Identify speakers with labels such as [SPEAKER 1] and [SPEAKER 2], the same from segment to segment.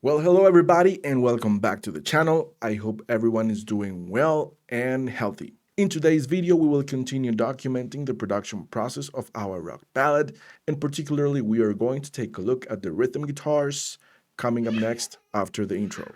[SPEAKER 1] Well, hello everybody and welcome back to the channel. I hope everyone is doing well and healthy. In today's video, we will continue documenting the production process of our rock ballad, and particularly we are going to take a look at the rhythm guitars coming up next after the intro.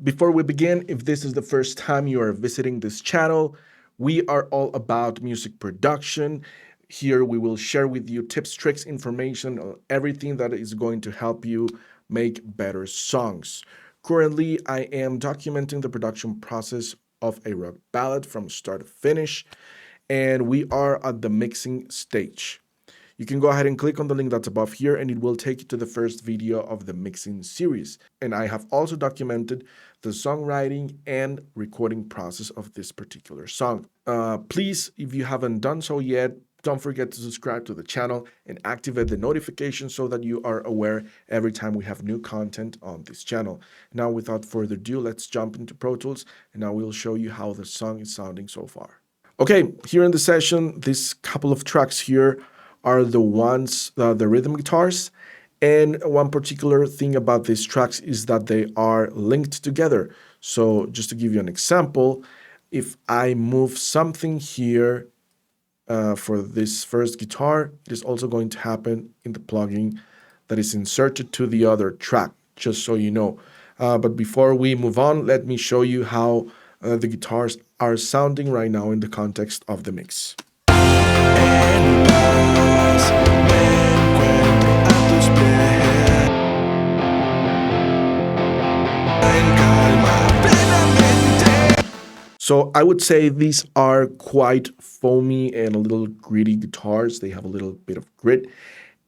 [SPEAKER 1] Before we begin, if this is the first time you are visiting this channel, we are all about music production. Here we will share with you tips, tricks, information, on everything that is going to help you make better songs. Currently, I am documenting the production process of a rock ballad from start to finish, and we are at the mixing stage. You can go ahead and click on the link that's above here and it will take you to the first video of the mixing series. And I have also documented the songwriting and recording process of this particular song. Please, if you haven't done so yet, don't forget to subscribe to the channel and activate the notifications so that you are aware every time we have new content on this channel. Now, without further ado, let's jump into Pro Tools and I will show you how the song is sounding so far. Okay, here in the session, this couple of tracks here are the ones, the rhythm guitars. And one particular thing about these tracks is that they are linked together. So just to give you an example, if I move something here for this first guitar, it is also going to happen in the plugin that is inserted to the other track, just so you know. But before we move on, let me show you how the guitars are sounding right now in the context of the mix. So I would say these are quite foamy and a little gritty guitars. They have a little bit of grit.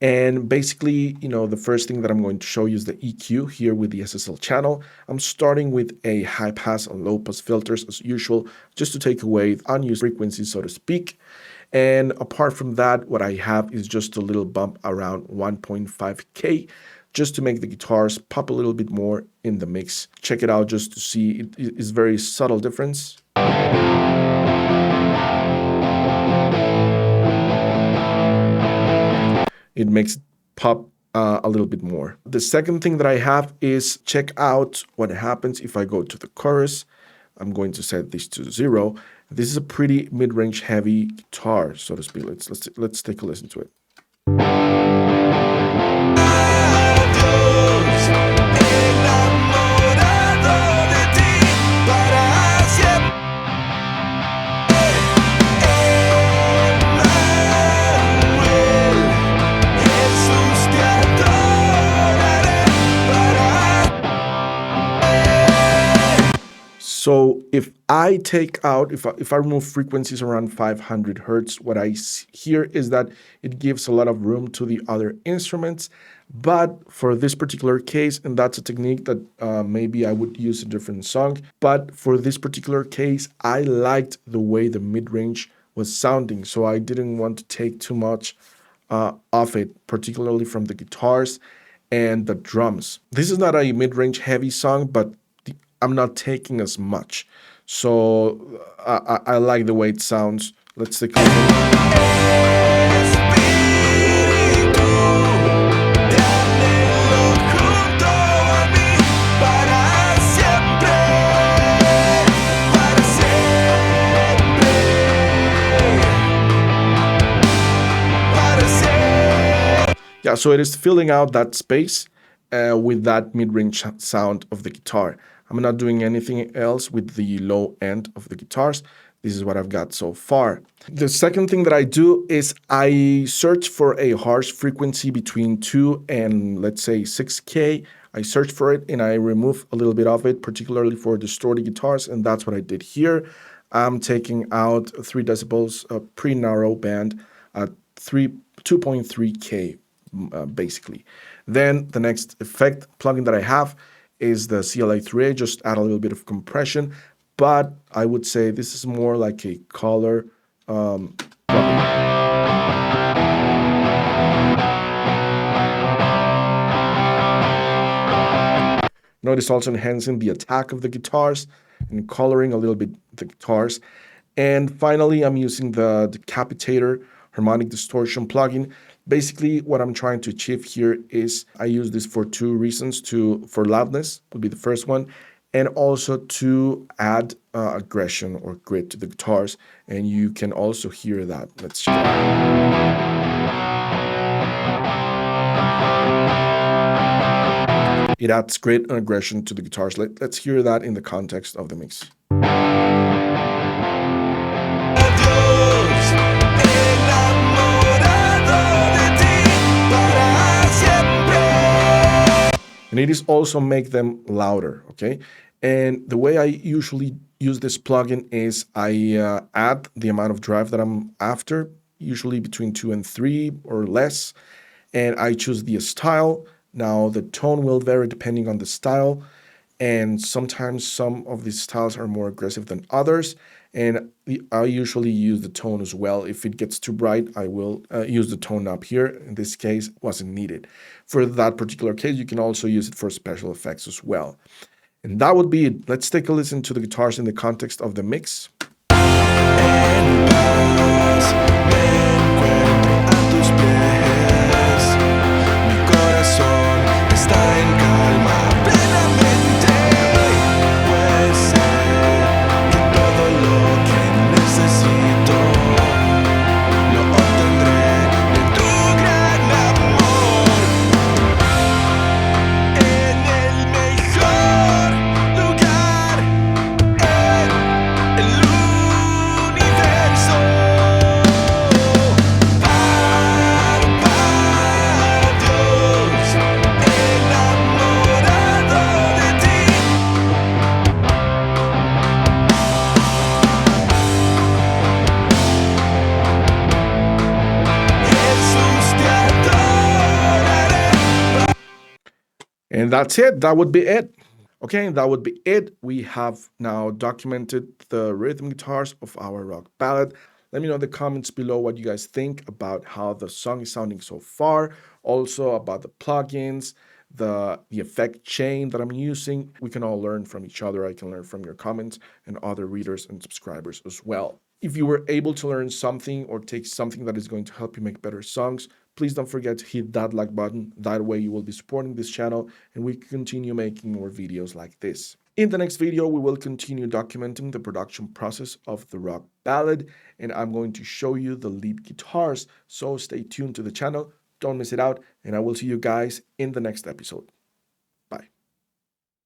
[SPEAKER 1] And basically, the first thing that I'm going to show you is the EQ here with the SSL channel. I'm starting with a high pass and low pass filters as usual, just to take away unused frequencies, so to speak. And apart from that, what I have is just a little bump around 1.5K, just to make the guitars pop a little bit more in the mix. Check it out just to see. It is very subtle difference. It makes it pop a little bit more. The second thing that I have is check out what happens if I go to the chorus. I'm going to set this to 0. This is a pretty mid-range heavy guitar, so to speak. Let's take a listen to it. So if I take out, if I remove frequencies around 500 hertz, what I hear is that it gives a lot of room to the other instruments. But for this particular case, and that's a technique that maybe I would use a different song, but for this particular case, I liked the way the mid-range was sounding. So I didn't want to take too much off it, particularly from the guitars and the drums. This is not a mid-range heavy song, but I'm not taking as much. So I like the way it sounds. Let's take a look. Yeah, so it is filling out that space with that mid-range sound of the guitar. I'm not doing anything else with the low end of the guitars. This is what I've got so far. The second thing that I do is I search for a harsh frequency between 2 and let's say 6K. I search for it and I remove a little bit of it, particularly for distorted guitars, and that's what I did here. I'm taking out 3 decibels, a pretty narrow band at 2.3K. Basically. Then the next effect plugin that I have is the CLA-3A, just add a little bit of compression, but I would say this is more like a color plugin. Notice also enhancing the attack of the guitars and coloring a little bit the guitars. And finally, I'm using the Decapitator harmonic distortion plugin. Basically, what I'm trying to achieve here is I use this for two reasons. For loudness would be the first one, and also to add aggression or grit to the guitars. And you can also hear that. Let's try. It adds great aggression to the guitars. Let's hear that in the context of the mix. And it is also make them louder, okay? And the way I usually use this plugin is I add the amount of drive that I'm after, usually between 2 and 3 or less, and I choose the style. Now the tone will vary depending on the style, and sometimes some of these styles are more aggressive than others, and I usually use the tone as well. If it gets too bright, I will use the tone up here. In this case, it wasn't needed. For that particular case, you can also use it for special effects as well. And that would be it. Let's take a listen to the guitars in the context of the mix. And that's it. That would be it. Okay, that would be it. We have now documented the rhythm guitars of our rock ballad. Let me know in the comments below what you guys think about how the song is sounding so far. Also about the plugins, the effect chain that I'm using. We can all learn from each other. I can learn from your comments and other readers and subscribers as well. If you were able to learn something or take something that is going to help you make better songs, please don't forget to hit that like button. That way you will be supporting this channel and we continue making more videos like this. In the next video, we will continue documenting the production process of the rock ballad, and I'm going to show you the lead guitars. So stay tuned to the channel, don't miss it out, and I will see you guys in the next episode.